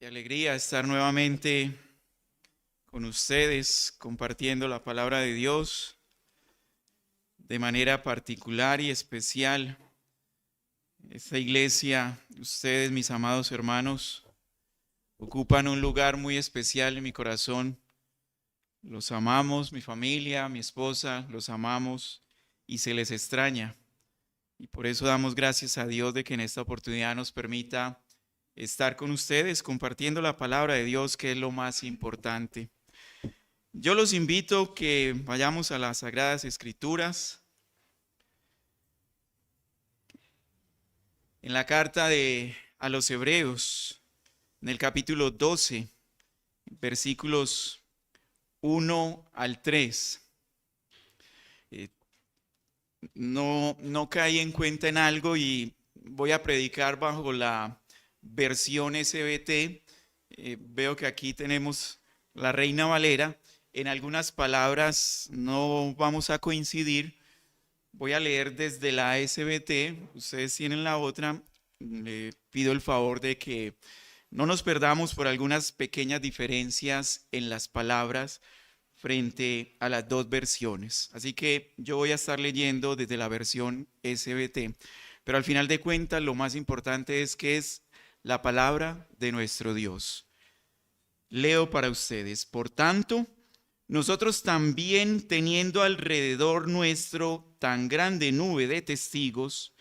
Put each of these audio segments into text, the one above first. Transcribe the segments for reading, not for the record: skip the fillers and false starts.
Qué alegría estar nuevamente con ustedes compartiendo la palabra de Dios de manera particular y especial. Esta iglesia, ustedes, mis amados hermanos, ocupan un lugar muy especial en mi corazón. Los amamos, mi familia, mi esposa, los amamos y se les extraña. Y por eso damos gracias a Dios de que en esta oportunidad nos permita estar con ustedes compartiendo la palabra de Dios, que es lo más importante. Yo los invito a que vayamos a las Sagradas Escrituras. En la carta a los Hebreos, en el capítulo 12, versículos 1 al 3. No caí en cuenta en algo y voy a predicar bajo la versión SBT. Veo que aquí tenemos la Reina Valera. En algunas palabras no vamos a coincidir. Voy a leer desde la SBT. Ustedes tienen la otra. Le pido el favor de que no nos perdamos por algunas pequeñas diferencias en las palabras frente a las dos versiones. Así que yo voy a estar leyendo desde la versión SBT. Pero al final de cuentas, lo más importante es que es la palabra de nuestro Dios. Leo para ustedes. Por tanto, nosotros también, teniendo alrededor nuestro tan grande nube de testigos,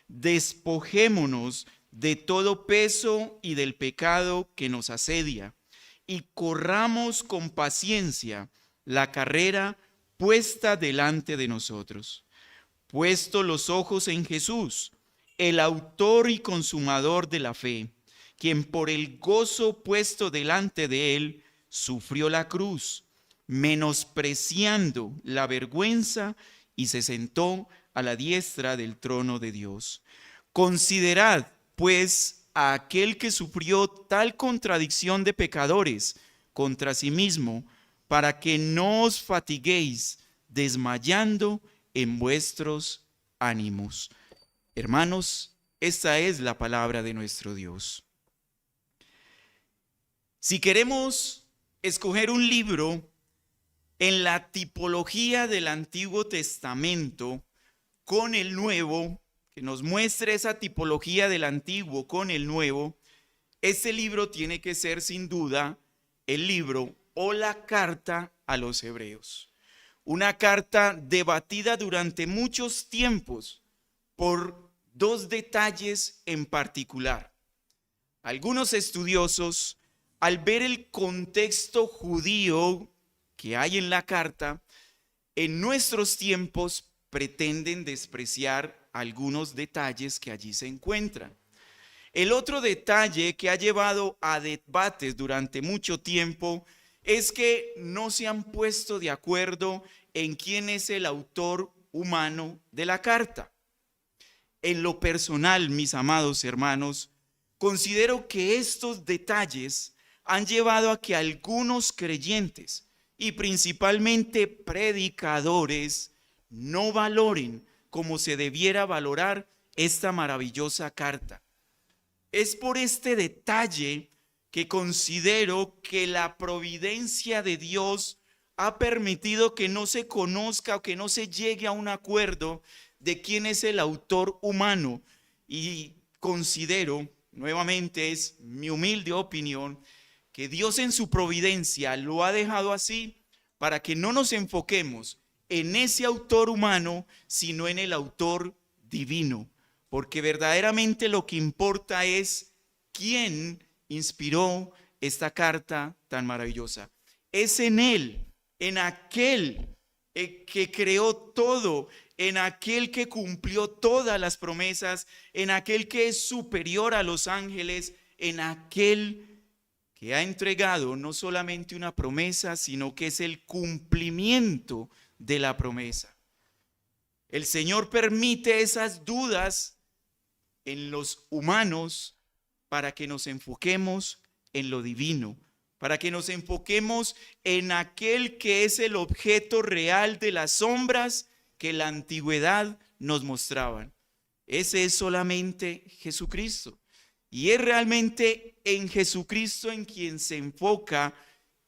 despojémonos de todo peso y del pecado que nos asedia, y corramos con paciencia la carrera puesta delante de nosotros, puesto los ojos en Jesús, el autor y consumador de la fe, quien por el gozo puesto delante de él sufrió la cruz, menospreciando la vergüenza, y se sentó a la diestra del trono de Dios. Considerad, pues, a aquel que sufrió tal contradicción de pecadores contra sí mismo, para que no os fatiguéis desmayando en vuestros ánimos. Hermanos, esta es la palabra de nuestro Dios. Si queremos escoger un libro en la tipología del Antiguo Testamento con el Nuevo, que nos muestre esa tipología del Antiguo con el Nuevo, este libro tiene que ser sin duda el libro o la carta a los Hebreos. Una carta debatida durante muchos tiempos por dos detalles en particular. Algunos estudiosos, al ver el contexto judío que hay en la carta, en nuestros tiempos pretenden despreciar algunos detalles que allí se encuentran. El otro detalle que ha llevado a debates durante mucho tiempo es que no se han puesto de acuerdo en quién es el autor humano de la carta. En lo personal, mis amados hermanos, considero que estos detalles han llevado a que algunos creyentes y principalmente predicadores no valoren como se debiera valorar esta maravillosa carta. Es por este detalle que considero que la providencia de Dios ha permitido que no se conozca o que no se llegue a un acuerdo de quién es el autor humano. Y considero, nuevamente es mi humilde opinión, que Dios en su providencia lo ha dejado así para que no nos enfoquemos en ese autor humano, sino en el autor divino. Porque verdaderamente lo que importa es quién inspiró esta carta tan maravillosa. Es en él, en aquel que creó todo, en aquel que cumplió todas las promesas, en aquel que es superior a los ángeles, en aquel que ha entregado no solamente una promesa, sino que es el cumplimiento de la promesa. El Señor permite esas dudas en los humanos para que nos enfoquemos en lo divino, para que nos enfoquemos en aquel que es el objeto real de las sombras que la antigüedad nos mostraban. Ese es solamente Jesucristo. Y es realmente en Jesucristo en quien se enfoca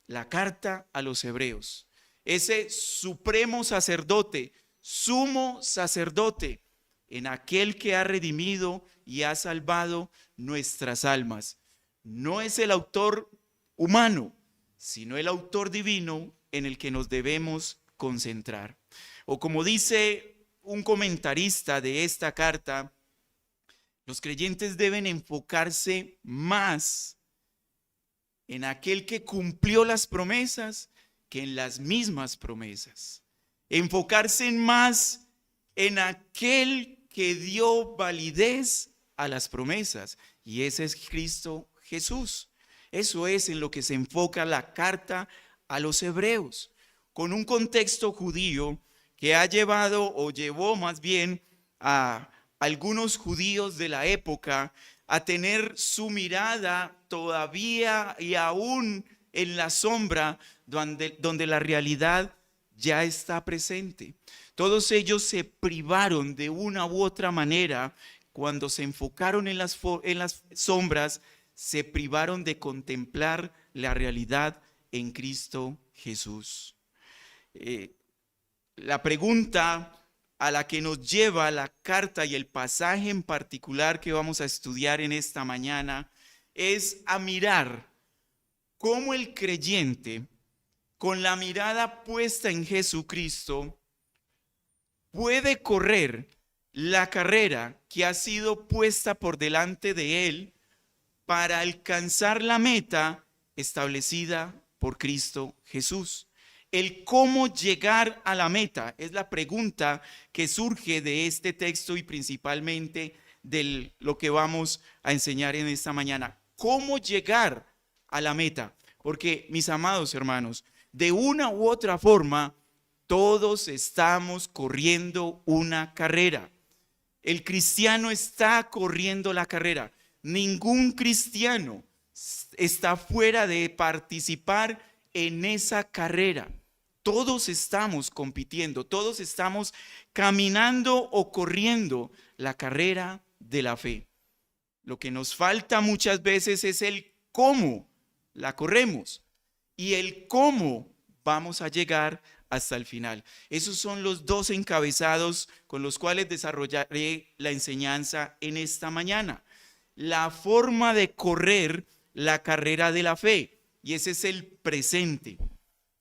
la carta a los hebreos. Ese supremo sacerdote, sumo sacerdote, en aquel que ha redimido y ha salvado nuestras almas. No es el autor humano, sino el autor divino en el que nos debemos concentrar. O como dice un comentarista de esta carta, los creyentes deben enfocarse más en aquel que cumplió las promesas que en las mismas promesas. Enfocarse más en aquel que dio validez a las promesas, y ese es Cristo Jesús. Eso es en lo que se enfoca la carta a los hebreos, con un contexto judío que ha llevado o llevó más bien a algunos judíos de la época a tener su mirada todavía y aún en la sombra donde la realidad ya está presente. Todos ellos se privaron de una u otra manera cuando se enfocaron en las sombras, se privaron de contemplar la realidad en Cristo Jesús. La pregunta a la que nos lleva la carta y el pasaje en particular que vamos a estudiar en esta mañana es a mirar cómo el creyente, con la mirada puesta en Jesucristo, puede correr la carrera que ha sido puesta por delante de él para alcanzar la meta establecida por Cristo Jesús. El cómo llegar a la meta es la pregunta que surge de este texto y principalmente de lo que vamos a enseñar en esta mañana. ¿Cómo llegar a la meta? Porque, mis amados hermanos, de una u otra forma, todos estamos corriendo una carrera. El cristiano está corriendo la carrera. Ningún cristiano está fuera de participar en esa carrera. Todos estamos compitiendo, todos estamos caminando o corriendo la carrera de la fe. Lo que nos falta muchas veces es el cómo la corremos y el cómo vamos a llegar hasta el final. Esos son los dos encabezados con los cuales desarrollaré la enseñanza en esta mañana. La forma de correr la carrera de la fe, y ese es el presente.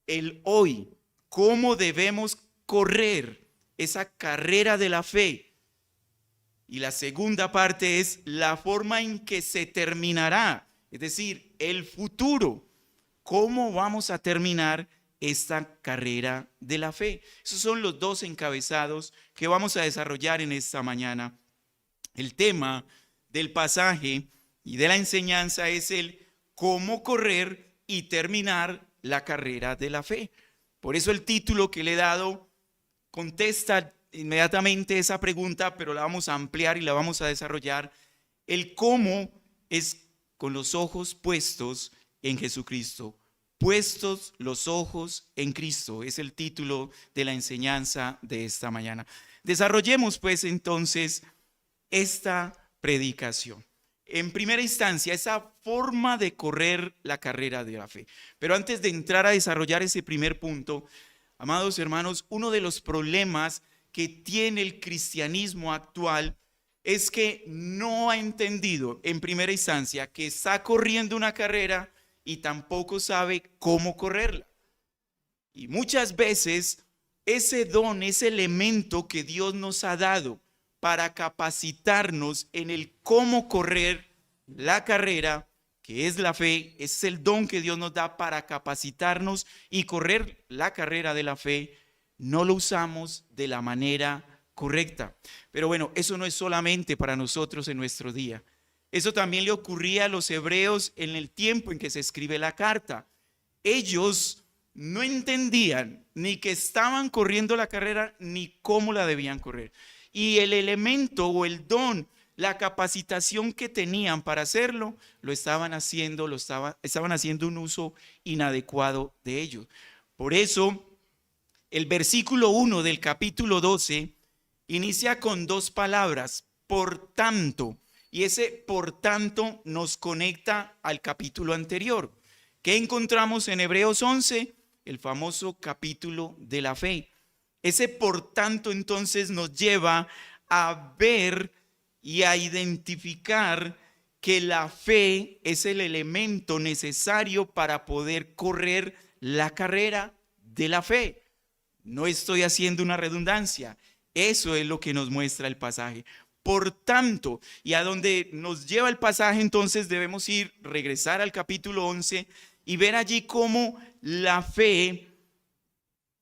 El hoy, cómo debemos correr esa carrera de la fe. Y la segunda parte es la forma en que se terminará, es decir, el futuro. ¿Cómo vamos a terminar esta carrera de la fe? Esos son los dos encabezados que vamos a desarrollar en esta mañana. El tema del pasaje y de la enseñanza es el cómo correr y terminar la carrera de la fe. Por eso el título que le he dado contesta inmediatamente esa pregunta, pero la vamos a ampliar y la vamos a desarrollar. El cómo es con los ojos puestos en Jesucristo. Puestos los ojos en Cristo es el título de la enseñanza de esta mañana. Desarrollemos pues entonces esta predicación. En primera instancia, esa forma de correr la carrera de la fe. Pero antes de entrar a desarrollar ese primer punto, amados hermanos, uno de los problemas que tiene el cristianismo actual es que no ha entendido en primera instancia que está corriendo una carrera y tampoco sabe cómo correrla. Y muchas veces ese don, ese elemento que Dios nos ha dado para capacitarnos en el cómo correr la carrera, que es la fe, es el don que Dios nos da para capacitarnos y correr la carrera de la fe, no lo usamos de la manera correcta. Pero bueno, eso no es solamente para nosotros en nuestro día. Eso también le ocurría a los hebreos en el tiempo en que se escribe la carta. Ellos no entendían ni que estaban corriendo la carrera ni cómo la debían correr. Y el elemento o el don, la capacitación que tenían para hacerlo, estaban haciendo un uso inadecuado de ellos. Por eso, el versículo 1 del capítulo 12 inicia con dos palabras, por tanto. Y ese por tanto nos conecta al capítulo anterior. ¿Qué encontramos en Hebreos 11? El famoso capítulo de la fe. Ese por tanto entonces nos lleva a ver y a identificar que la fe es el elemento necesario para poder correr la carrera de la fe. No estoy haciendo una redundancia. Eso es lo que nos muestra el pasaje. Por tanto, y a donde nos lleva el pasaje, entonces debemos regresar al capítulo 11 y ver allí cómo la fe,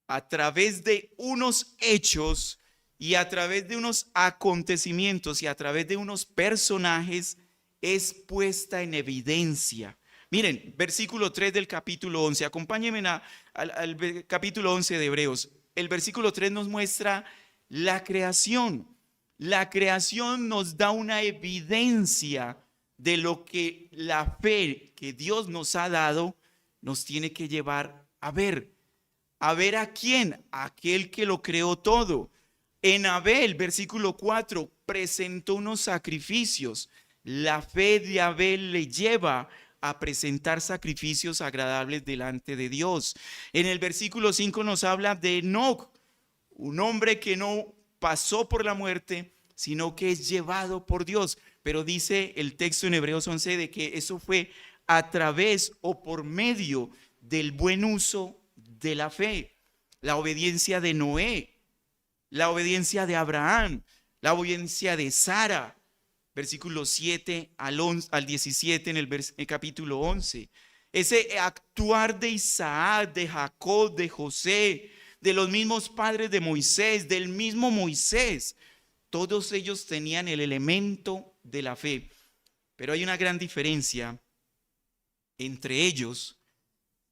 a través de unos hechos y a través de unos acontecimientos y a través de unos personajes, es puesta en evidencia. Miren, versículo 3 del capítulo 11, acompáñenme al capítulo 11 de Hebreos. El versículo 3 nos muestra la creación. La creación nos da una evidencia de lo que la fe que Dios nos ha dado nos tiene que llevar a ver. ¿A ver a quién? A aquel que lo creó todo. En Abel, versículo 4, presentó unos sacrificios. La fe de Abel le lleva a presentar sacrificios agradables delante de Dios. En el versículo 5 nos habla de Enoc, un hombre que no pasó por la muerte, sino que es llevado por Dios. Pero dice el texto en Hebreos 11 de que eso fue a través o por medio del buen uso de la fe. La obediencia de Noé, la obediencia de Abraham, la obediencia de Sara. Versículos 7 al 17 en el capítulo 11. Ese actuar de Isaac, de Jacob, de José, de los mismos padres de Moisés, del mismo Moisés. Todos ellos tenían el elemento de la fe. Pero hay una gran diferencia entre ellos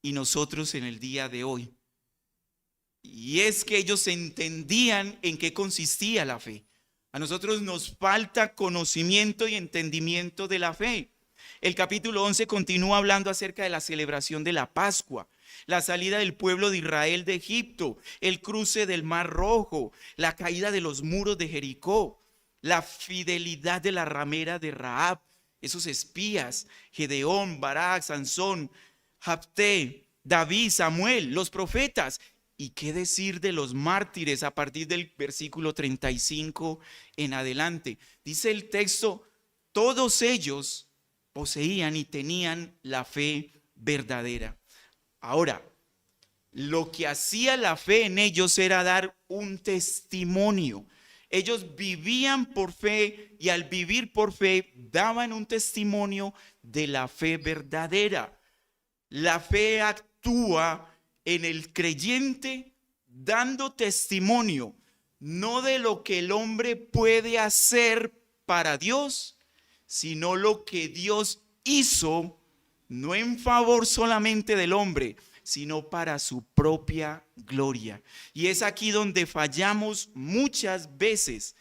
y nosotros en el día de hoy. Y es que ellos entendían en qué consistía la fe. A nosotros nos falta conocimiento y entendimiento de la fe. El capítulo 11 continúa hablando acerca de la celebración de la Pascua, la salida del pueblo de Israel de Egipto, el cruce del Mar Rojo, la caída de los muros de Jericó, la fidelidad de la ramera de Rahab, esos espías, Gedeón, Barak, Sansón, Jefté, David, Samuel, los profetas. ¿Y qué decir de los mártires a partir del versículo 35 en adelante? Dice el texto, todos ellos poseían y tenían la fe verdadera. Ahora, lo que hacía la fe en ellos era dar un testimonio. Ellos vivían por fe y al vivir por fe daban un testimonio de la fe verdadera. La fe actúa en el creyente dando testimonio, no de lo que el hombre puede hacer para Dios, sino lo que Dios hizo, no en favor solamente del hombre, sino para su propia gloria. Y es aquí donde fallamos muchas veces.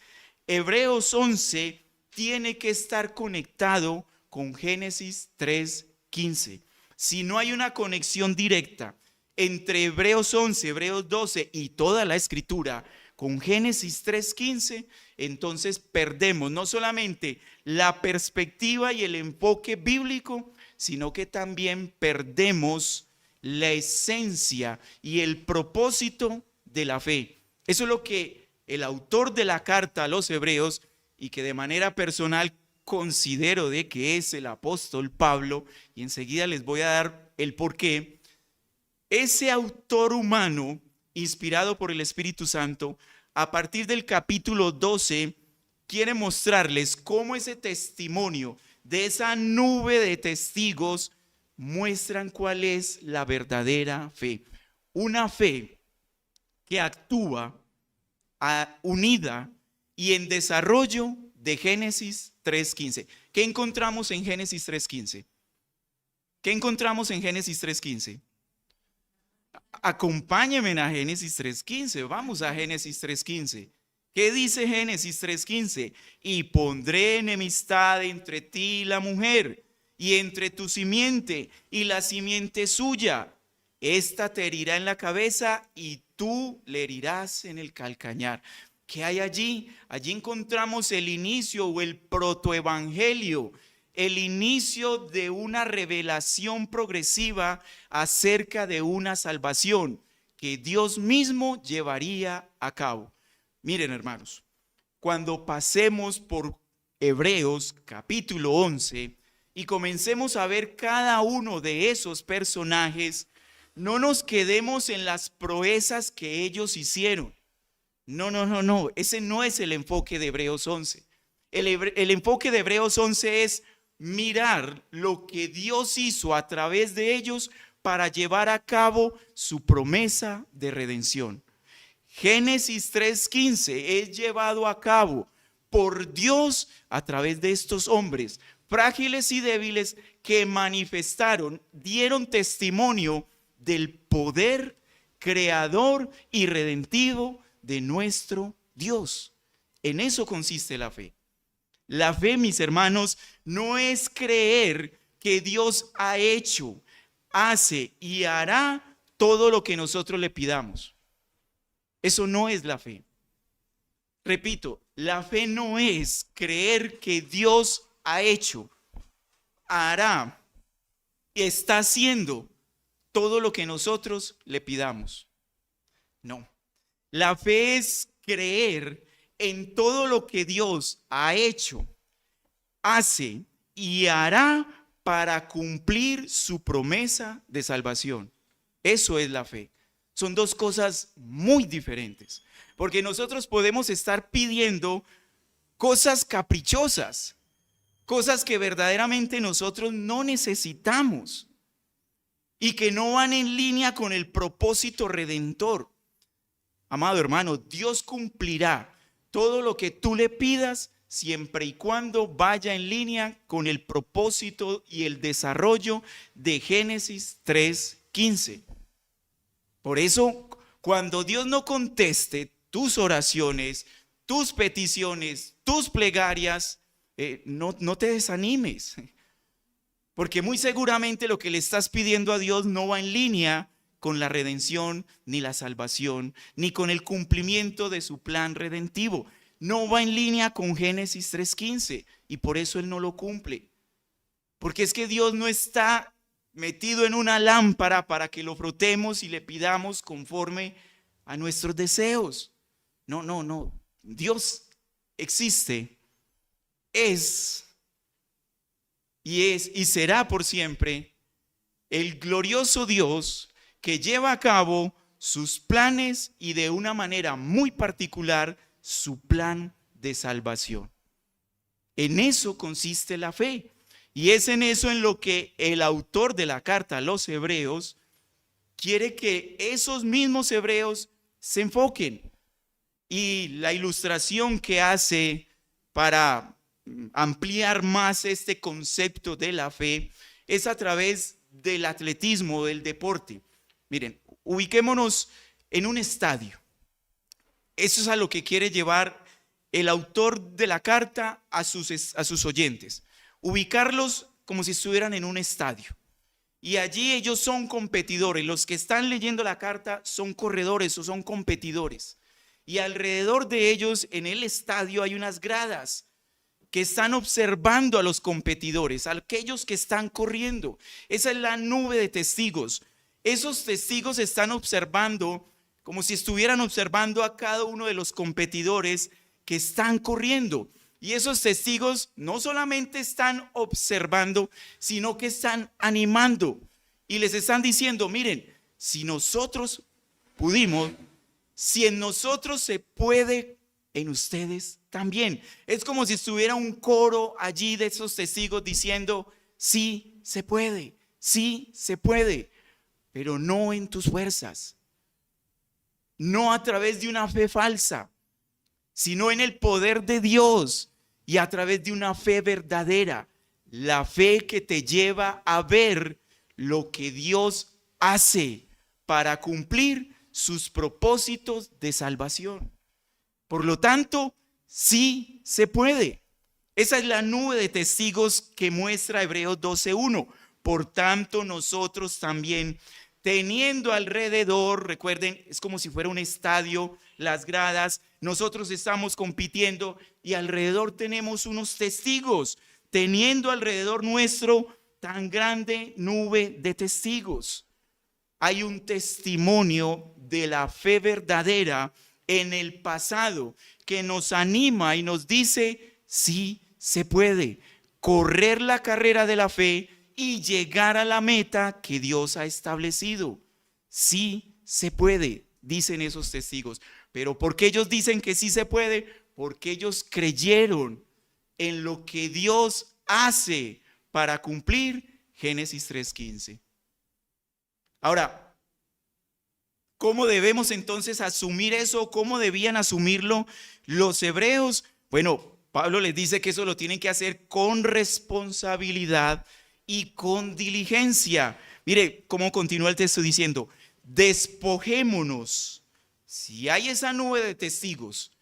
Hebreos 11 tiene que estar conectado con Génesis 3:15. Si no hay una conexión directa entre Hebreos 11, Hebreos 12 y toda la escritura con Génesis 3:15, entonces perdemos no solamente la perspectiva y el enfoque bíblico, sino que también perdemos la esencia y el propósito de la fe. Eso es lo que el autor de la carta a los Hebreos, y que de manera personal considero de que es el apóstol Pablo, y enseguida les voy a dar el porqué. Ese autor humano, inspirado por el Espíritu Santo, a partir del capítulo 12, quiere mostrarles cómo ese testimonio de esa nube de testigos muestran cuál es la verdadera fe. Una fe que actúa unida y en desarrollo de Génesis 3:15. ¿Qué encontramos en Génesis 3:15? ¿Qué encontramos en Génesis 3:15? Acompáñenme a Génesis 3:15. Vamos a Génesis 3:15. ¿Qué dice Génesis 3:15? Y pondré enemistad entre ti y la mujer, y entre tu simiente y la simiente suya. Esta te herirá en la cabeza y tú le herirás en el calcañar. ¿Qué hay allí? Allí encontramos el inicio o el protoevangelio, el inicio de una revelación progresiva acerca de una salvación que Dios mismo llevaría a cabo. Miren, hermanos, cuando pasemos por Hebreos capítulo 11 y comencemos a ver cada uno de esos personajes, no nos quedemos en las proezas que ellos hicieron. No. Ese no es el enfoque de Hebreos 11. El enfoque de Hebreos 11 es mirar lo que Dios hizo a través de ellos para llevar a cabo su promesa de redención. Génesis 3:15 es llevado a cabo por Dios a través de estos hombres frágiles y débiles que manifestaron, dieron testimonio del poder creador y redentivo de nuestro Dios. En eso consiste la fe. La fe, mis hermanos, no es creer que Dios ha hecho, hace y hará todo lo que nosotros le pidamos. Eso no es la fe. Repito, la fe no es creer que Dios ha hecho, hará y está haciendo todo lo que nosotros le pidamos. No. La fe es creer en todo lo que Dios ha hecho, hace y hará para cumplir su promesa de salvación. Eso es la fe. Son dos cosas muy diferentes, porque nosotros podemos estar pidiendo cosas caprichosas, cosas que verdaderamente nosotros no necesitamos y que no van en línea con el propósito redentor. Amado hermano, Dios cumplirá todo lo que tú le pidas siempre y cuando vaya en línea con el propósito y el desarrollo de Génesis 3:15. Por eso, cuando Dios no conteste tus oraciones, tus peticiones, tus plegarias, no te desanimes, porque muy seguramente lo que le estás pidiendo a Dios no va en línea con la redención, ni la salvación, ni con el cumplimiento de su plan redentivo. No va en línea con Génesis 3:15 y por eso Él no lo cumple. Porque es que Dios no está metido en una lámpara para que lo frotemos y le pidamos conforme a nuestros deseos. No. Dios existe, es y será por siempre el glorioso Dios que lleva a cabo sus planes y de una manera muy particular su plan de salvación. En eso consiste la fe. Y es en eso en lo que el autor de la carta a los hebreos quiere que esos mismos hebreos se enfoquen. Y la ilustración que hace para ampliar más este concepto de la fe es a través del atletismo, del deporte. Miren, ubiquémonos en un estadio. Eso es a lo que quiere llevar el autor de la carta a sus oyentes. Ubicarlos como si estuvieran en un estadio. Y allí ellos son competidores. Los que están leyendo la carta son corredores o son competidores. Y alrededor de ellos en el estadio hay unas gradas que están observando a los competidores, a aquellos que están corriendo. Esa es la nube de testigos. Esos testigos están observando como si estuvieran observando a cada uno de los competidores que están corriendo. Y esos testigos no solamente están observando, sino que están animando. Y les están diciendo, miren, si nosotros pudimos, si en nosotros se puede, en ustedes también. Es como si estuviera un coro allí de esos testigos diciendo, sí se puede, pero no en tus fuerzas. No a través de una fe falsa, sino en el poder de Dios y a través de una fe verdadera. La fe que te lleva a ver lo que Dios hace para cumplir sus propósitos de salvación. Por lo tanto, sí se puede. Esa es la nube de testigos que muestra Hebreos 12:1. Por tanto, nosotros también, teniendo alrededor, recuerden, es como si fuera un estadio las gradas, nosotros estamos compitiendo y alrededor tenemos unos testigos, teniendo alrededor nuestro tan grande nube de testigos. Hay un testimonio de la fe verdadera en el pasado que nos anima y nos dice, sí se puede correr la carrera de la fe y llegar a la meta que Dios ha establecido. Sí se puede, dicen esos testigos. Pero ¿por qué ellos dicen que sí se puede? Porque ellos creyeron en lo que Dios hace para cumplir Génesis 3:15. Ahora, ¿cómo debemos entonces asumir eso? ¿Cómo debían asumirlo los hebreos? Bueno, Pablo les dice que eso lo tienen que hacer con responsabilidad y con diligencia. Mire cómo continúa el texto diciendo, despojémonos. Si hay esa nube de testigos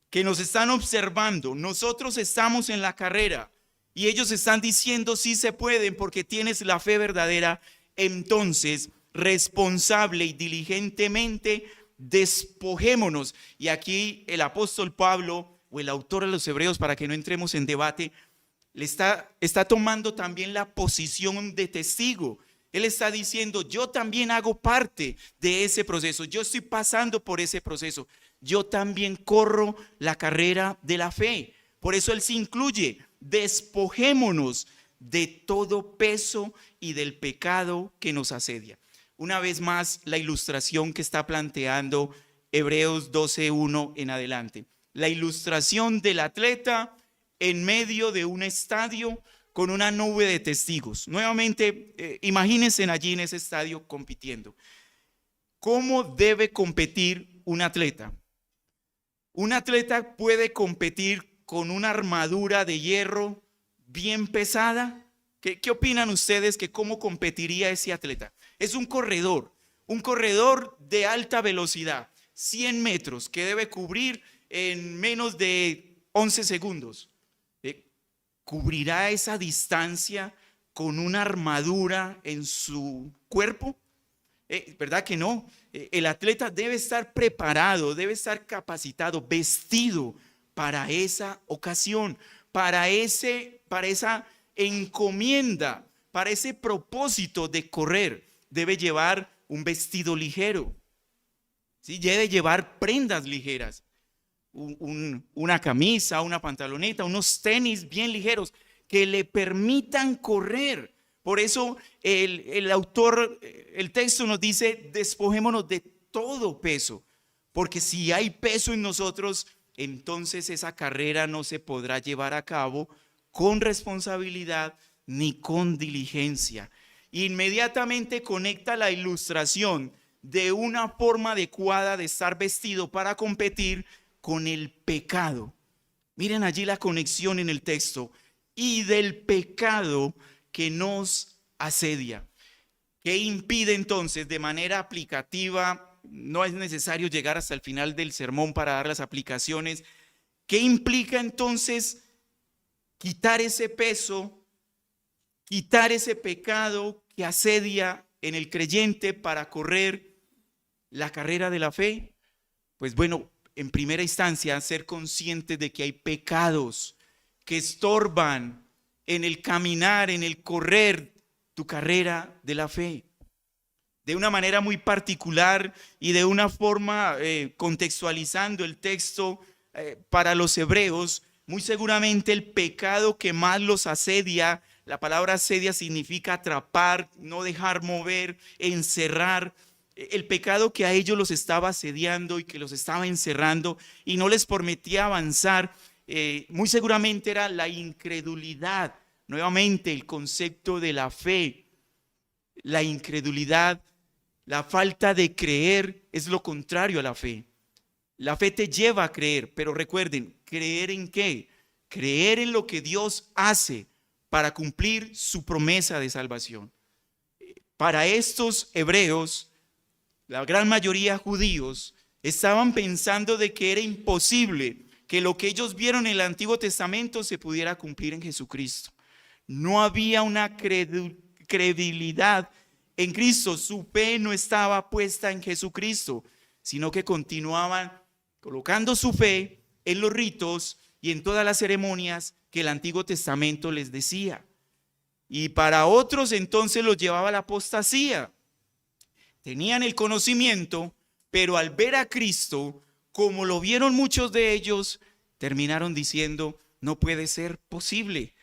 que nos están observando, nosotros estamos en la carrera y ellos están diciendo sí se pueden porque tienes la fe verdadera, entonces responsable y diligentemente despojémonos. Y aquí el apóstol Pablo o el autor de los Hebreos, para que no entremos en debate, le está tomando también la posición de testigo. Él está diciendo, yo también hago parte de ese proceso, yo estoy pasando por ese proceso, yo también corro la carrera de la fe. Por eso él se incluye, despojémonos de todo peso y del pecado que nos asedia. Una vez más, la ilustración que está planteando Hebreos 12:1 en adelante. La ilustración del atleta en medio de un estadio con una nube de testigos. Nuevamente, imagínense allí en ese estadio compitiendo. ¿Cómo debe competir un atleta? Un atleta puede competir con una armadura de hierro bien pesada. ¿Qué opinan ustedes que cómo competiría ese atleta? Es un corredor de alta velocidad, 100 metros, que debe cubrir en menos de 11 segundos. ¿Cubrirá esa distancia con una armadura en su cuerpo? ¿Verdad que no? El atleta debe estar preparado, debe estar capacitado, vestido para esa ocasión, para esa encomienda, para ese propósito de correr. Debe llevar un vestido ligero, ¿sí? Debe llevar prendas ligeras. Una camisa, una pantaloneta, unos tenis bien ligeros que le permitan correr. Por eso el autor, el texto nos dice, despojémonos de todo peso, porque si hay peso en nosotros, entonces esa carrera no se podrá llevar a cabo con responsabilidad ni con diligencia. Inmediatamente conecta la ilustración de una forma adecuada de estar vestido para competir con el pecado. Miren allí la conexión en el texto. Y del pecado que nos asedia. ¿Qué impide entonces de manera aplicativa? No es necesario llegar hasta el final del sermón para dar las aplicaciones. ¿Qué implica entonces quitar ese peso, quitar ese pecado que asedia en el creyente para correr la carrera de la fe? Pues bueno, en primera instancia, ser conscientes de que hay pecados que estorban en el caminar, en el correr tu carrera de la fe. De una manera muy particular y de una forma contextualizando el texto para los hebreos, muy seguramente el pecado que más los asedia, la palabra asedia significa atrapar, no dejar mover, encerrar. El pecado que a ellos los estaba asediando y que los estaba encerrando y no les permitía avanzar, muy seguramente era la incredulidad. Nuevamente el concepto de la fe, la incredulidad, la falta de creer es lo contrario a la fe. La fe te lleva a creer, pero recuerden, ¿creer en qué? Creer en lo que Dios hace para cumplir su promesa de salvación. Para estos hebreos, la gran mayoría judíos estaban pensando de que era imposible que lo que ellos vieron en el Antiguo Testamento se pudiera cumplir en Jesucristo. No había una credibilidad en Cristo, su fe no estaba puesta en Jesucristo, sino que continuaban colocando su fe en los ritos y en todas las ceremonias que el Antiguo Testamento les decía. Y para otros entonces los llevaba a la apostasía. Tenían el conocimiento, pero al ver a Cristo, como lo vieron muchos de ellos, terminaron diciendo, no puede ser posible.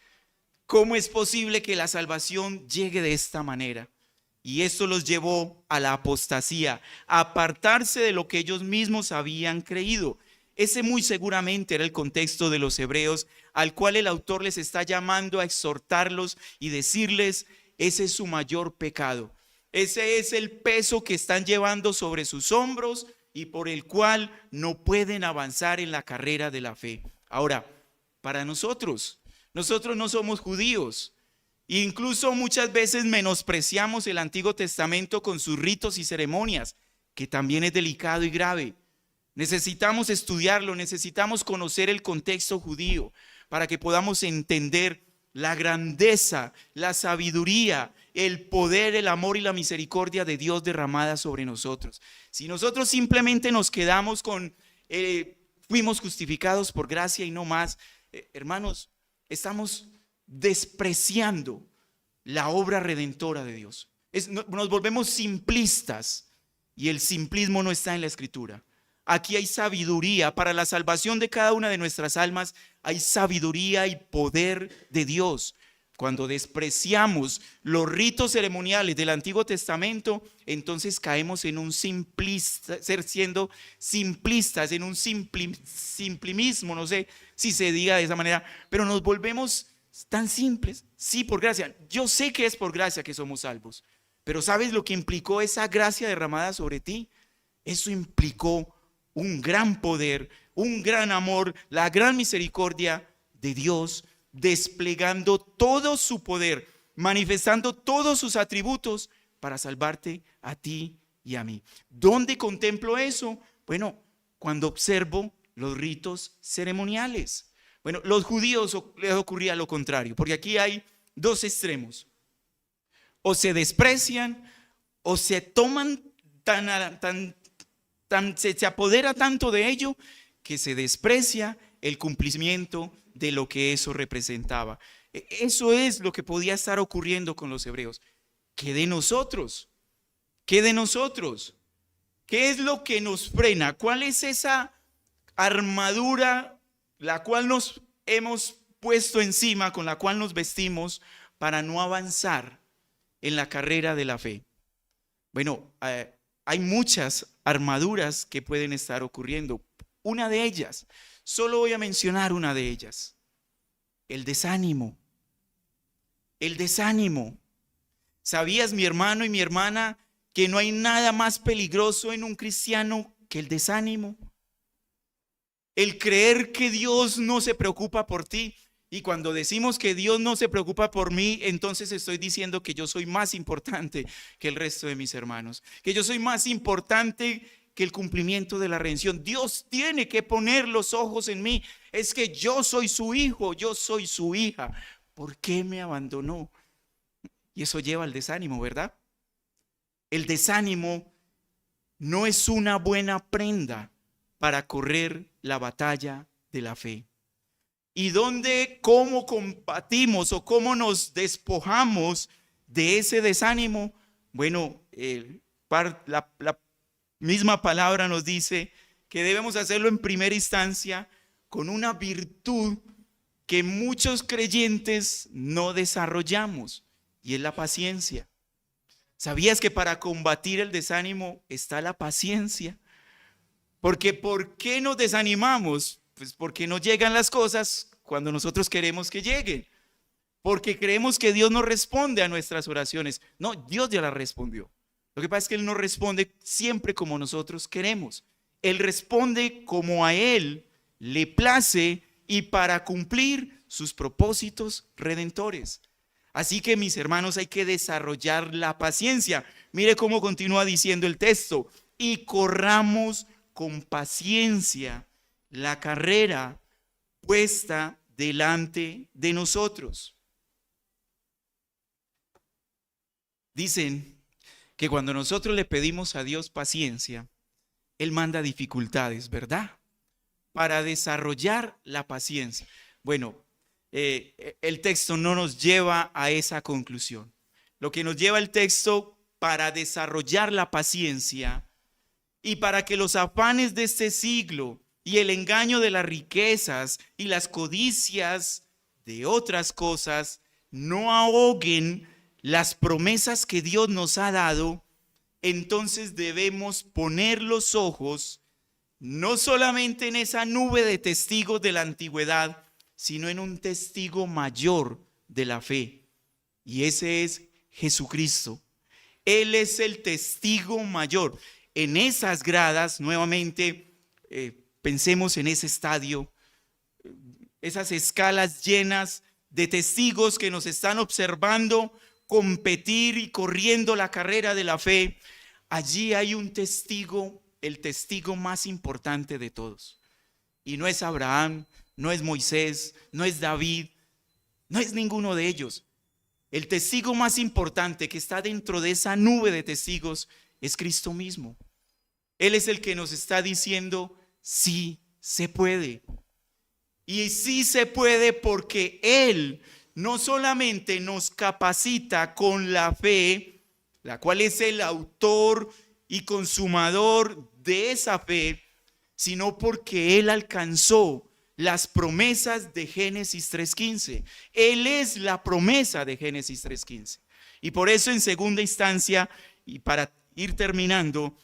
¿Cómo es posible que la salvación llegue de esta manera? Y esto los llevó a la apostasía, a apartarse de lo que ellos mismos habían creído. Ese muy seguramente era el contexto de los hebreos, al cual el autor les está llamando a exhortarlos y decirles, ese es su mayor pecado. Ese es el peso que están llevando sobre sus hombros y por el cual no pueden avanzar en la carrera de la fe. Ahora, para nosotros no somos judíos. Incluso muchas veces menospreciamos el Antiguo Testamento con sus ritos y ceremonias, que también es delicado y grave. Necesitamos estudiarlo, necesitamos conocer el contexto judío para que podamos entender la grandeza, la sabiduría, el poder, el amor y la misericordia de Dios derramada sobre nosotros. Si nosotros simplemente nos quedamos con fuimos justificados por gracia y no más, hermanos, estamos despreciando la obra redentora de Dios. Nos volvemos simplistas y el simplismo no está en la Escritura. Aquí hay sabiduría para la salvación de cada una de nuestras almas. Hay sabiduría y poder de Dios. Cuando despreciamos los ritos ceremoniales del Antiguo Testamento, entonces caemos en un siendo simplistas, en un simplimismo, no sé si se diga de esa manera, pero nos volvemos tan simples. Sí, por gracia. Yo sé que es por gracia que somos salvos, pero ¿sabes lo que implicó esa gracia derramada sobre ti? Eso implicó un gran poder, un gran amor, la gran misericordia de Dios, desplegando todo su poder, manifestando todos sus atributos para salvarte a ti y a mí. ¿Dónde contemplo eso? Bueno, cuando observo los ritos ceremoniales. Bueno, los judíos les ocurría lo contrario, porque aquí hay dos extremos. O se desprecian o se toman se apodera tanto de ello que se desprecia el cumplimiento de lo que eso representaba. Eso es lo que podía estar ocurriendo con los hebreos. ¿Qué de nosotros? ¿Qué de nosotros? ¿Qué es lo que nos frena? ¿Cuál es esa armadura la cual nos hemos puesto encima, con la cual nos vestimos para no avanzar en la carrera de la fe? Bueno, hay muchas armaduras que pueden estar ocurriendo. Una de ellas, solo voy a mencionar una de ellas: el desánimo. El desánimo. ¿Sabías, mi hermano y mi hermana, que no hay nada más peligroso en un cristiano que el desánimo? El creer que Dios no se preocupa por ti. Y cuando decimos que Dios no se preocupa por mí, entonces estoy diciendo que yo soy más importante que el resto de mis hermanos, que yo soy más importante que el cumplimiento de la redención. Dios tiene que poner los ojos en mí. Es que yo soy su hijo, yo soy su hija. ¿Por qué me abandonó? Y eso lleva al desánimo, ¿verdad? El desánimo no es una buena prenda para correr la batalla de la fe. ¿Y cómo combatimos o cómo nos despojamos de ese desánimo? Bueno, la misma palabra nos dice que debemos hacerlo en primera instancia con una virtud que muchos creyentes no desarrollamos, y es la paciencia. ¿Sabías que para combatir el desánimo está la paciencia? Porque ¿por qué nos desanimamos? Pues porque no llegan las cosas cuando nosotros queremos que lleguen. Porque creemos que Dios no responde a nuestras oraciones. No, Dios ya las respondió. Lo que pasa es que Él no responde siempre como nosotros queremos. Él responde como a Él le place y para cumplir sus propósitos redentores. Así que, mis hermanos, hay que desarrollar la paciencia. Mire cómo continúa diciendo el texto: y corramos con paciencia la carrera puesta delante de nosotros. Dicen que cuando nosotros le pedimos a Dios paciencia, Él manda dificultades, ¿verdad? para desarrollar la paciencia. Bueno, el texto no nos lleva a esa conclusión. Lo que nos lleva el texto para desarrollar la paciencia y para que los afanes de este siglo y el engaño de las riquezas y las codicias de otras cosas no ahoguen las promesas que Dios nos ha dado, entonces debemos poner los ojos no solamente en esa nube de testigos de la antigüedad, sino en un testigo mayor de la fe. Y ese es Jesucristo. Él es el testigo mayor. En esas gradas, nuevamente, pensemos en ese estadio, esas escalas llenas de testigos que nos están observando competir y corriendo la carrera de la fe. Allí hay un testigo, el testigo más importante de todos. Y no es Abraham, no es Moisés, no es David, no es ninguno de ellos. El testigo más importante que está dentro de esa nube de testigos es Cristo mismo. Él es el que nos está diciendo, sí se puede. Y sí se puede porque Él no solamente nos capacita con la fe, la cual es el autor y consumador de esa fe, sino porque Él alcanzó las promesas de Génesis 3:15. Él es la promesa de Génesis 3:15. Y por eso en segunda instancia, y para ir terminando,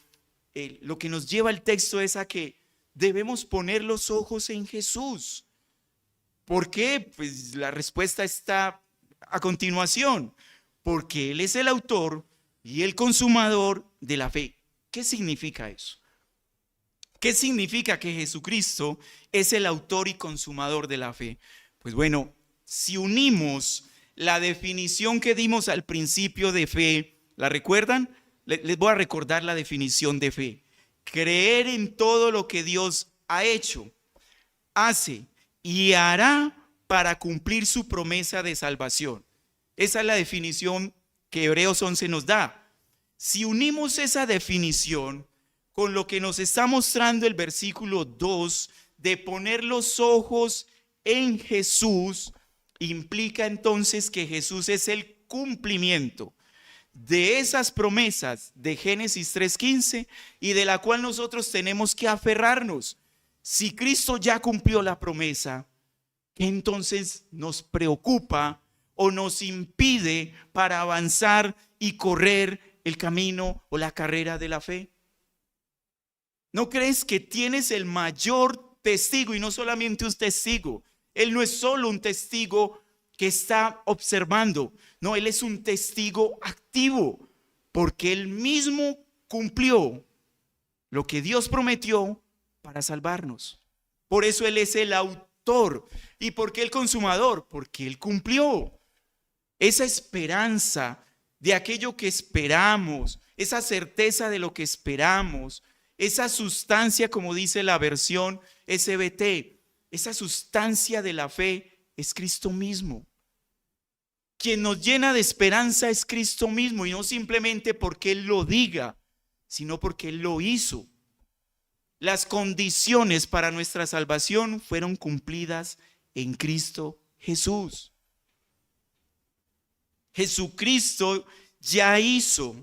lo que nos lleva el texto es a que debemos poner los ojos en Jesús. ¿Por qué? Pues la respuesta está a continuación. Porque Él es el autor y el consumador de la fe. ¿Qué significa eso? ¿Qué significa que Jesucristo es el autor y consumador de la fe? Pues bueno, si unimos la definición que dimos al principio de fe, ¿la recuerdan? Les voy a recordar la definición de fe. Creer en todo lo que Dios ha hecho, hace y hará para cumplir su promesa de salvación. Esa es la definición que Hebreos 11 nos da. Si unimos esa definición con lo que nos está mostrando el versículo 2 de poner los ojos en Jesús, implica entonces que Jesús es el cumplimiento de esas promesas de Génesis 3:15 y de la cual nosotros tenemos que aferrarnos. Si Cristo ya cumplió la promesa, ¿qué entonces nos preocupa o nos impide para avanzar y correr el camino o la carrera de la fe? ¿No crees que tienes el mayor testigo y no solamente un testigo? Él no es solo un testigo que está observando, no, Él es un testigo activo porque Él mismo cumplió lo que Dios prometió para salvarnos. Por eso Él es el autor. ¿Y por qué el consumador? Porque Él cumplió. Esa esperanza de aquello que esperamos, esa certeza de lo que esperamos, esa sustancia, como dice la versión SBT, esa sustancia de la fe es Cristo mismo. Quien nos llena de esperanza es Cristo mismo, y no simplemente porque Él lo diga, sino porque Él lo hizo. Las condiciones para nuestra salvación fueron cumplidas en Cristo Jesús. Jesucristo ya hizo.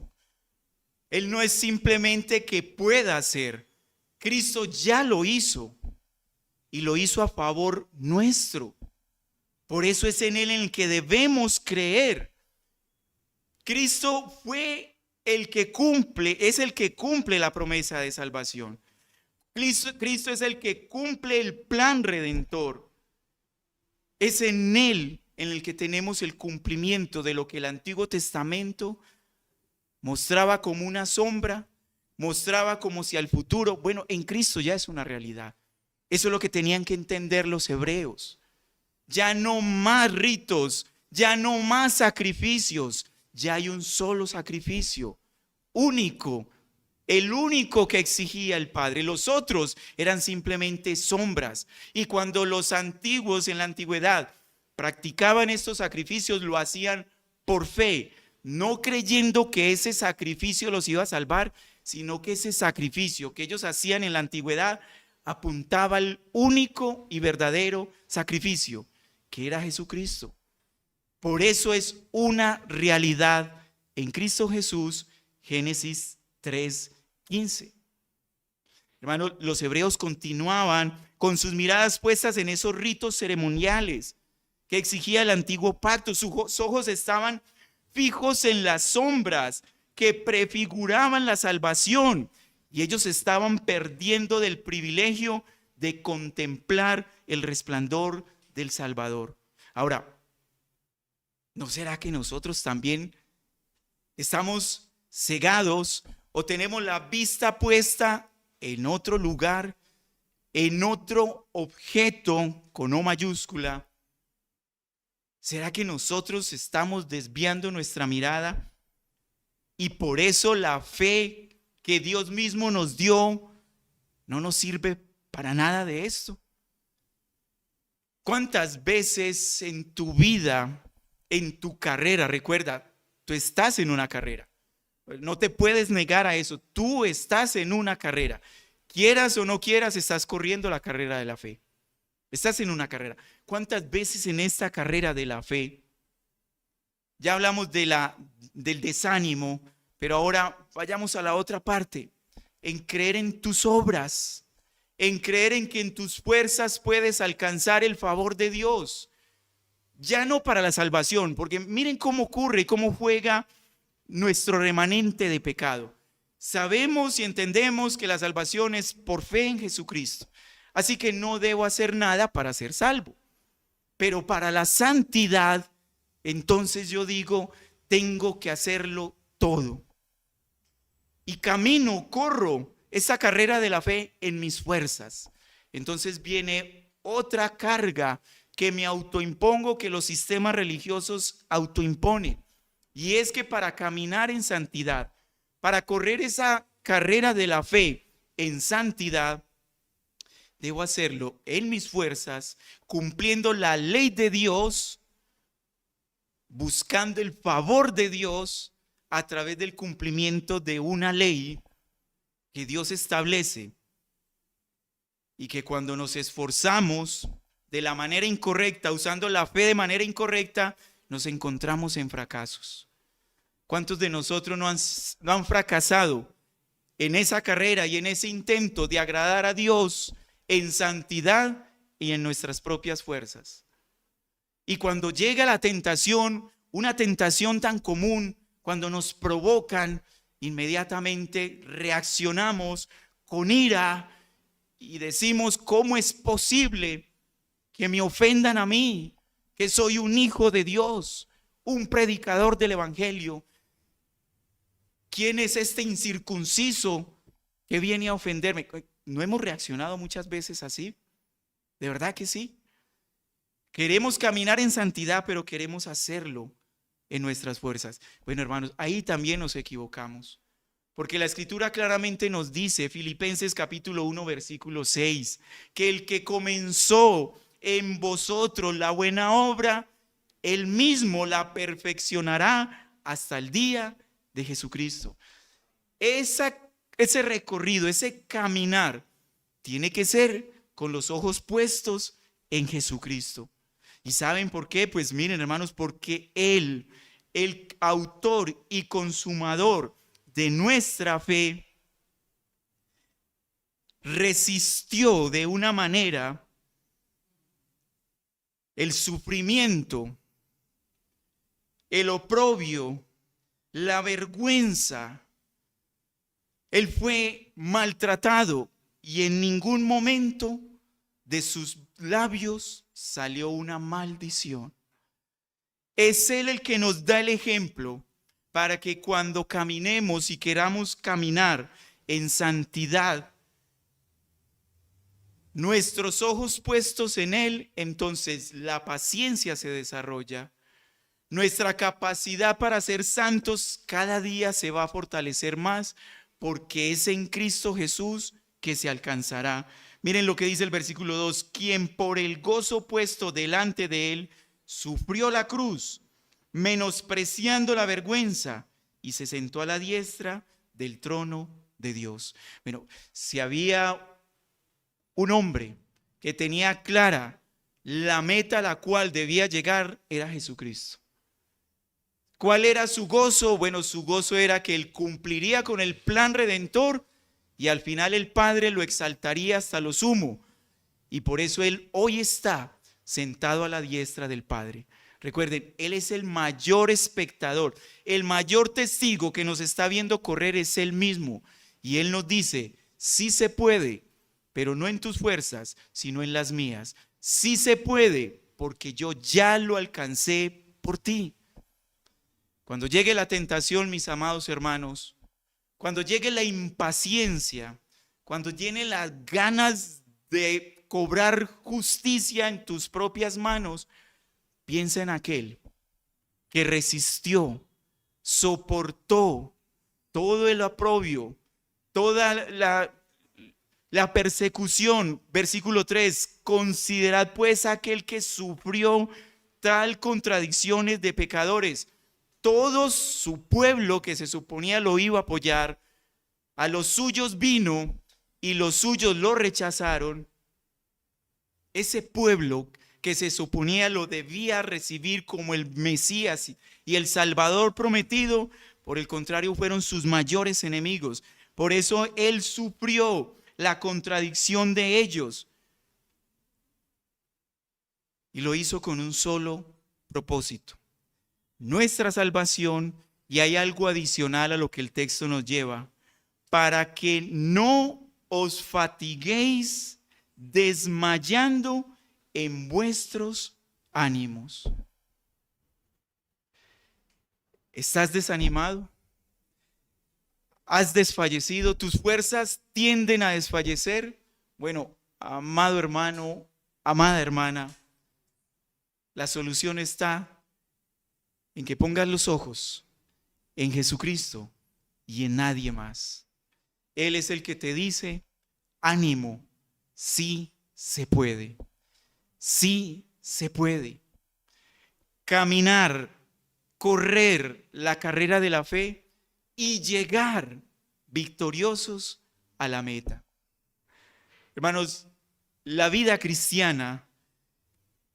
Él no es simplemente que pueda hacer. Cristo ya lo hizo y lo hizo a favor nuestro. Por eso es en Él en el que debemos creer. Cristo fue el que cumple, es el que cumple la promesa de salvación. Cristo es el que cumple el plan redentor. Es en Él en el que tenemos el cumplimiento de lo que el Antiguo Testamento mostraba como una sombra, mostraba como si al futuro, bueno, en Cristo ya es una realidad. Eso es lo que tenían que entender los hebreos. Ya no más ritos, ya no más sacrificios, ya hay un solo sacrificio, único, el único que exigía el Padre. Los otros eran simplemente sombras. Y cuando los antiguos en la antigüedad practicaban estos sacrificios, lo hacían por fe, no creyendo que ese sacrificio los iba a salvar, sino que ese sacrificio que ellos hacían en la antigüedad apuntaba al único y verdadero sacrificio, que era Jesucristo. Por eso es una realidad en Cristo Jesús, Génesis 3:15. Hermanos, los hebreos continuaban con sus miradas puestas en esos ritos ceremoniales que exigía el antiguo pacto. Sus ojos estaban fijos en las sombras que prefiguraban la salvación, y ellos estaban perdiendo del privilegio de contemplar el resplandor del Salvador. Ahora, ¿no será que nosotros también estamos cegados o tenemos la vista puesta en otro lugar, en otro objeto con O mayúscula? ¿Será que nosotros estamos desviando nuestra mirada y por eso la fe que Dios mismo nos dio no nos sirve para nada de esto? ¿Cuántas veces en tu vida, en tu carrera, recuerda, tú estás en una carrera, no te puedes negar a eso, tú estás en una carrera, quieras o no quieras, estás corriendo la carrera de la fe, estás en una carrera? ¿Cuántas veces en esta carrera de la fe, ya hablamos del desánimo, pero ahora vayamos a la otra parte, en creer en tus obras, en creer en que en tus fuerzas puedes alcanzar el favor de Dios, ya no para la salvación, porque miren cómo ocurre y cómo juega nuestro remanente de pecado. Sabemos y entendemos que la salvación es por fe en Jesucristo, así que no debo hacer nada para ser salvo, pero para la santidad, entonces yo digo, tengo que hacerlo todo. Y camino, corro esa carrera de la fe en mis fuerzas. Entonces viene otra carga que me autoimpongo, que los sistemas religiosos autoimponen. Y es que para caminar en santidad, para correr esa carrera de la fe en santidad, debo hacerlo en mis fuerzas, cumpliendo la ley de Dios, buscando el favor de Dios a través del cumplimiento de una ley que Dios establece, y que cuando nos esforzamos de la manera incorrecta, usando la fe de manera incorrecta, nos encontramos en fracasos. ¿Cuántos de nosotros no han fracasado en esa carrera y en ese intento de agradar a Dios en santidad y en nuestras propias fuerzas? Y cuando llega la tentación, una tentación tan común, cuando nos provocan, inmediatamente reaccionamos con ira y decimos, ¿cómo es posible que me ofendan a mí, que soy un hijo de Dios, un predicador del evangelio? ¿Quién es este incircunciso que viene a ofenderme? ¿No hemos reaccionado muchas veces así? ¿De verdad que sí? Queremos caminar en santidad, pero queremos hacerlo en nuestras fuerzas. Bueno, hermanos, ahí también nos equivocamos, porque la Escritura claramente nos dice, Filipenses capítulo 1, versículo 6, que el que comenzó en vosotros la buena obra, él mismo la perfeccionará hasta el día de Jesucristo. Ese recorrido, ese caminar, tiene que ser con los ojos puestos en Jesucristo. ¿Y saben por qué? Pues miren, hermanos, porque Él, el autor y consumador de nuestra fe, resistió de una manera el sufrimiento, el oprobio, la vergüenza. Él fue maltratado y en ningún momento de sus labios salió una maldición. Es Él el que nos da el ejemplo para que cuando caminemos y queramos caminar en santidad, nuestros ojos puestos en Él, entonces la paciencia se desarrolla. Nuestra capacidad para ser santos cada día se va a fortalecer más, porque es en Cristo Jesús que se alcanzará. Miren lo que dice el versículo 2, quien por el gozo puesto delante de Él sufrió la cruz, menospreciando la vergüenza, y se sentó a la diestra del trono de Dios. Bueno, si había un hombre que tenía clara la meta a la cual debía llegar era Jesucristo. ¿Cuál era su gozo? Bueno, su gozo era que él cumpliría con el plan redentor y al final el Padre lo exaltaría hasta lo sumo. Y por eso él hoy está sentado a la diestra del Padre. Recuerden, él es el mayor espectador, el mayor testigo que nos está viendo correr es él mismo. Y él nos dice, sí se puede, pero no en tus fuerzas, sino en las mías. Sí se puede, porque yo ya lo alcancé por ti. Cuando llegue la tentación, mis amados hermanos, cuando llegue la impaciencia, cuando llegue las ganas de cobrar justicia en tus propias manos, piensa en aquel que resistió, soportó todo el oprobio, toda la persecución. Versículo 3, considerad pues aquel que sufrió tal contradicciones de pecadores. Todo su pueblo que se suponía lo iba a apoyar, a los suyos vino y los suyos lo rechazaron. Ese pueblo que se suponía lo debía recibir como el Mesías y el Salvador prometido, por el contrario, fueron sus mayores enemigos. Por eso él sufrió la contradicción de ellos. Y lo hizo con un solo propósito: nuestra salvación. Y hay algo adicional a lo que el texto nos lleva: para que no os fatiguéis desmayando en vuestros ánimos. ¿Estás desanimado? ¿Has desfallecido? ¿Tus fuerzas tienden a desfallecer? Bueno, amado hermano, amada hermana, la solución está en que pongas los ojos en Jesucristo y en nadie más. Él es el que te dice: ánimo, sí se puede. Sí se puede. Caminar, correr la carrera de la fe y llegar victoriosos a la meta. Hermanos, la vida cristiana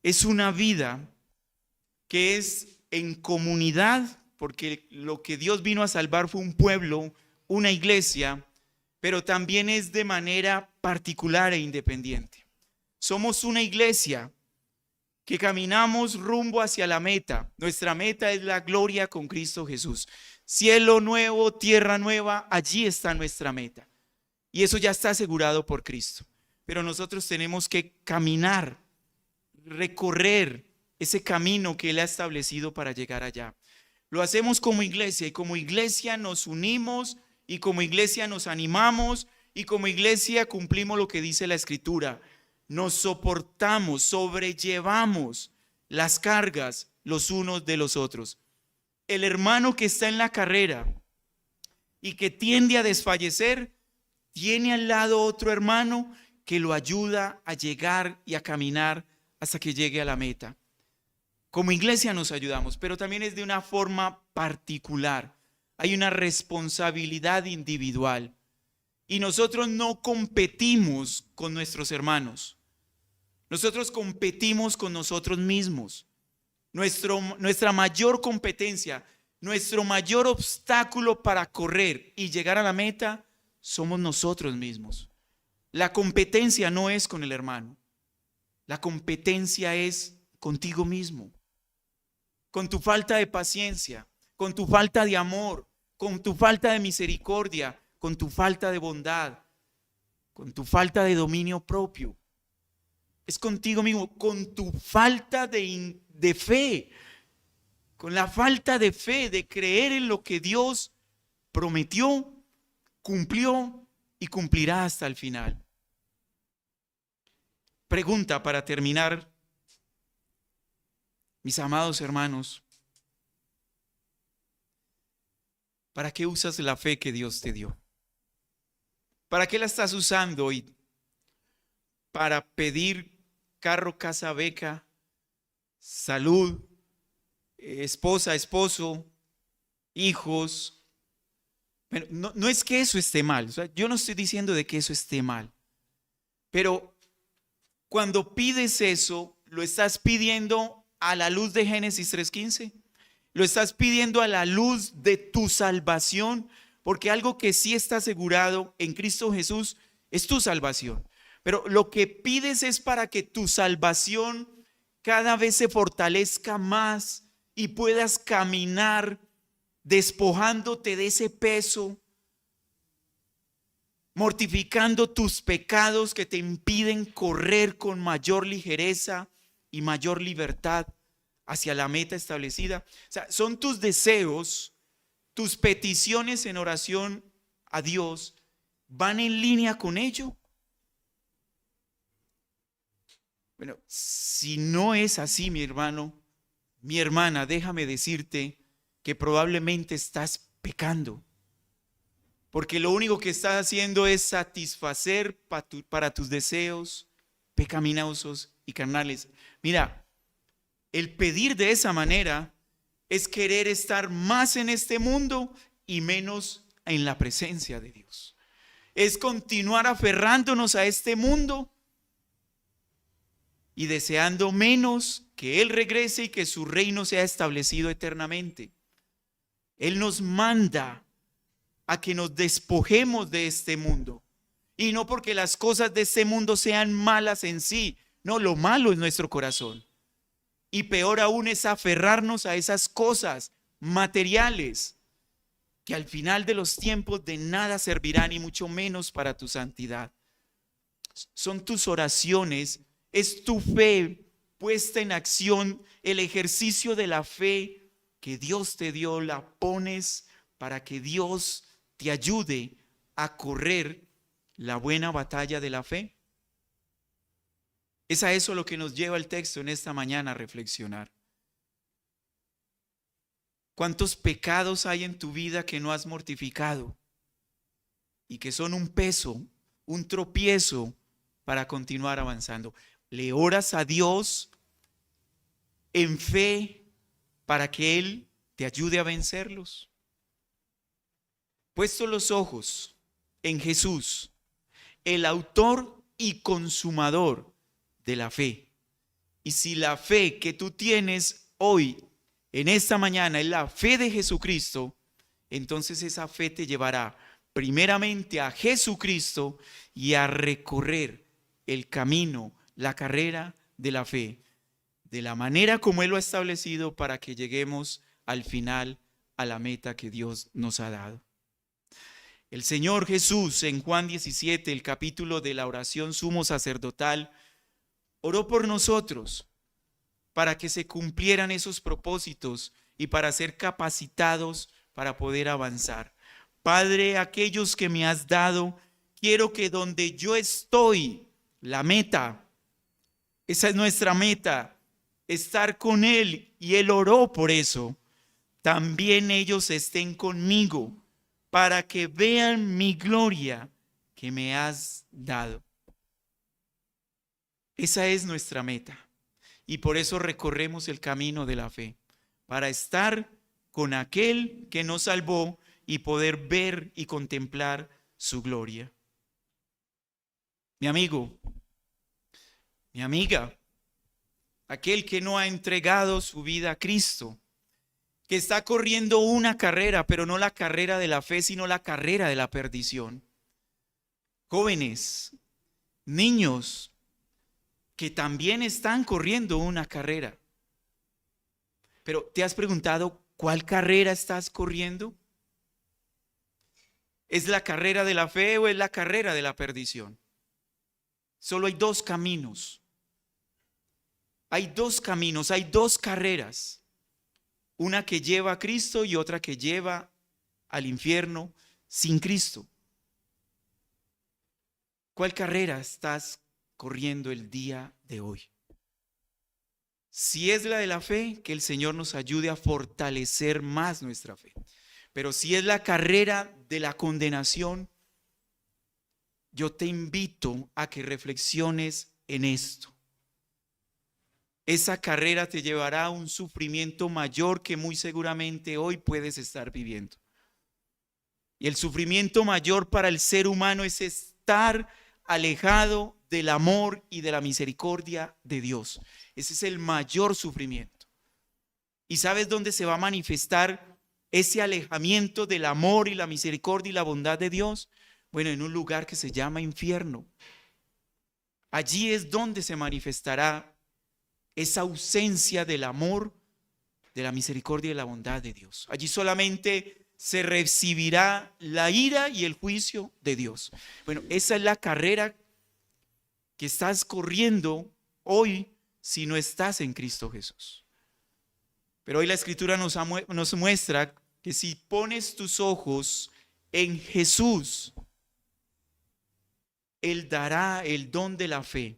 es una vida que es en comunidad, porque lo que Dios vino a salvar fue un pueblo, una iglesia, pero también es de manera particular e independiente. Somos una iglesia que caminamos rumbo hacia la meta. Nuestra meta es la gloria con Cristo Jesús. Cielo nuevo, tierra nueva, allí está nuestra meta. Y eso ya está asegurado por Cristo. Pero nosotros tenemos que caminar, recorrer ese camino que Él ha establecido para llegar allá. Lo hacemos como iglesia, y como iglesia nos unimos, y como iglesia nos animamos, y como iglesia cumplimos lo que dice la Escritura. Nos soportamos, sobrellevamos las cargas los unos de los otros. El hermano que está en la carrera y que tiende a desfallecer, tiene al lado otro hermano que lo ayuda a llegar y a caminar hasta que llegue a la meta. Como iglesia nos ayudamos, pero también es de una forma particular. Hay una responsabilidad individual. Y nosotros no competimos con nuestros hermanos. Nosotros competimos con nosotros mismos. Nuestra mayor competencia, nuestro mayor obstáculo para correr y llegar a la meta somos nosotros mismos. La competencia no es con el hermano. La competencia es contigo mismo. Con tu falta de paciencia, con tu falta de amor, con tu falta de misericordia, con tu falta de bondad, con tu falta de dominio propio. Es contigo mismo, con tu falta de fe, con la falta de fe, de creer en lo que Dios prometió, cumplió y cumplirá hasta el final. Pregunta para terminar, mis amados hermanos: ¿para qué usas la fe que Dios te dio? ¿Para qué la estás usando hoy? ¿Para pedir carro, casa, beca, salud, esposa, esposo, hijos? Bueno, no es que eso esté mal. O sea, yo no estoy diciendo de que eso esté mal. Pero cuando pides eso, lo estás pidiendo a la luz de Génesis 3:15. Lo estás pidiendo a la luz de tu salvación, porque algo que sí está asegurado en Cristo Jesús es tu salvación. Pero lo que pides es para que tu salvación cada vez se fortalezca más y puedas caminar despojándote de ese peso, mortificando tus pecados que te impiden correr con mayor ligereza y mayor libertad hacia la meta establecida. O sea, son tus deseos, tus peticiones en oración a Dios, ¿van en línea con ello? Bueno, si no es así, mi hermano, mi hermana, déjame decirte que probablemente estás pecando. Porque lo único que estás haciendo es satisfacer para tus deseos pecaminosos y carnales. Mira, el pedir de esa manera es querer estar más en este mundo y menos en la presencia de Dios. Es continuar aferrándonos a este mundo y deseando menos que Él regrese y que su reino sea establecido eternamente. Él nos manda a que nos despojemos de este mundo. Y no porque las cosas de este mundo sean malas en sí. No, lo malo es nuestro corazón. Y peor aún es aferrarnos a esas cosas materiales que al final de los tiempos de nada servirán y mucho menos para tu santidad. Son tus oraciones, es tu fe puesta en acción, el ejercicio de la fe que Dios te dio, la pones para que Dios te ayude a correr la buena batalla de la fe. Es a eso lo que nos lleva el texto en esta mañana a reflexionar. ¿Cuántos pecados hay en tu vida que no has mortificado y que son un peso, un tropiezo para continuar avanzando? ¿Le oras a Dios en fe para que Él te ayude a vencerlos? Puesto los ojos en Jesús, el autor y consumador de la fe. Y si la fe que tú tienes hoy, en esta mañana, es la fe de Jesucristo, entonces esa fe te llevará primeramente a Jesucristo y a recorrer el camino, la carrera de la fe, de la manera como Él lo ha establecido para que lleguemos al final a la meta que Dios nos ha dado. El Señor Jesús en Juan 17, el capítulo de la oración sumo sacerdotal, oró por nosotros para que se cumplieran esos propósitos y para ser capacitados para poder avanzar. Padre, aquellos que me has dado, quiero que donde yo estoy, la meta, esa es nuestra meta, estar con Él, y Él oró por eso, también ellos estén conmigo para que vean mi gloria que me has dado. Esa es nuestra meta. Y por eso recorremos el camino de la fe, para estar con aquel que nos salvó y poder ver y contemplar su gloria. Mi amigo, mi amiga, aquel que no ha entregado su vida a Cristo, que está corriendo una carrera, pero no la carrera de la fe, sino la carrera de la perdición. Jóvenes, niños, que también están corriendo una carrera. Pero ¿te has preguntado cuál carrera estás corriendo? ¿Es la carrera de la fe o es la carrera de la perdición? Solo hay dos caminos. Hay dos caminos, hay dos carreras. Una que lleva a Cristo y otra que lleva al infierno sin Cristo. ¿Cuál carrera estás corriendo el día de hoy? Si es la de la fe, que el Señor nos ayude a fortalecer más nuestra fe. Pero si es la carrera de la condenación, yo te invito a que reflexiones en esto. Esa carrera te llevará a un sufrimiento mayor que muy seguramente hoy puedes estar viviendo. Y el sufrimiento mayor para el ser humano es estar alejado del amor y de la misericordia de Dios. Ese es el mayor sufrimiento. ¿Y sabes dónde se va a manifestar ese alejamiento del amor y la misericordia y la bondad de Dios? Bueno, en un lugar que se llama infierno. Allí es donde se manifestará esa ausencia del amor, de la misericordia y la bondad de Dios. Allí solamente se recibirá la ira y el juicio de Dios. Bueno, esa es la carrera que estás corriendo hoy si no estás en Cristo Jesús. Pero hoy la Escritura nos muestra que si pones tus ojos en Jesús, Él dará el don de la fe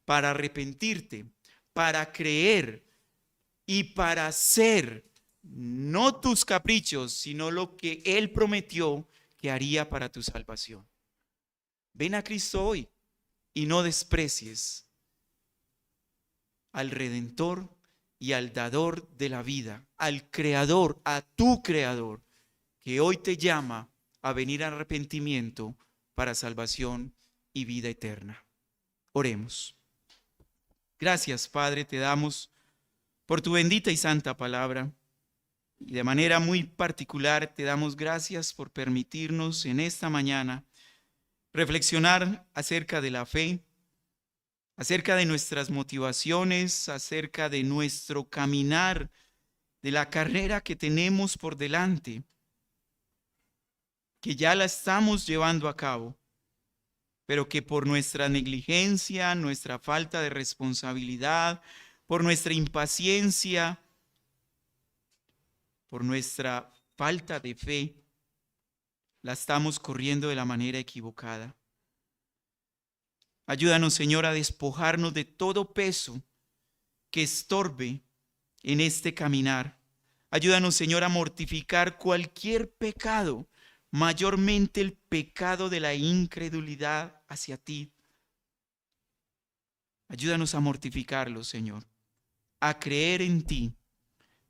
para arrepentirte, para creer y para hacer no tus caprichos, sino lo que Él prometió que haría para tu salvación. Ven a Cristo hoy y no desprecies al Redentor y al dador de la vida, al Creador, a tu Creador, que hoy te llama a venir al arrepentimiento para salvación y vida eterna. Oremos. Gracias, Padre, te damos por tu bendita y santa palabra. Y de manera muy particular te damos gracias por permitirnos en esta mañana reflexionar acerca de la fe, acerca de nuestras motivaciones, acerca de nuestro caminar, de la carrera que tenemos por delante, que ya la estamos llevando a cabo, pero que por nuestra negligencia, nuestra falta de responsabilidad, por nuestra impaciencia, por nuestra falta de fe, la estamos corriendo de la manera equivocada. Ayúdanos, Señor, a despojarnos de todo peso que estorbe en este caminar. Ayúdanos, Señor, a mortificar cualquier pecado, mayormente el pecado de la incredulidad hacia ti. Ayúdanos a mortificarlo, Señor, a creer en ti,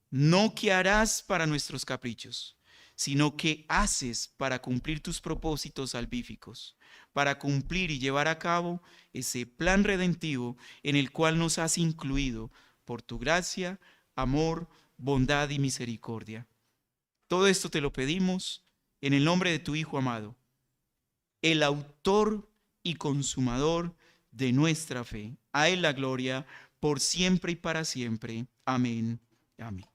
no que harás para nuestros caprichos, sino que haces para cumplir tus propósitos salvíficos, para cumplir y llevar a cabo ese plan redentivo en el cual nos has incluido por tu gracia, amor, bondad y misericordia. Todo esto te lo pedimos en el nombre de tu Hijo amado, el autor y consumador de nuestra fe. A Él la gloria por siempre y para siempre. Amén. Amén.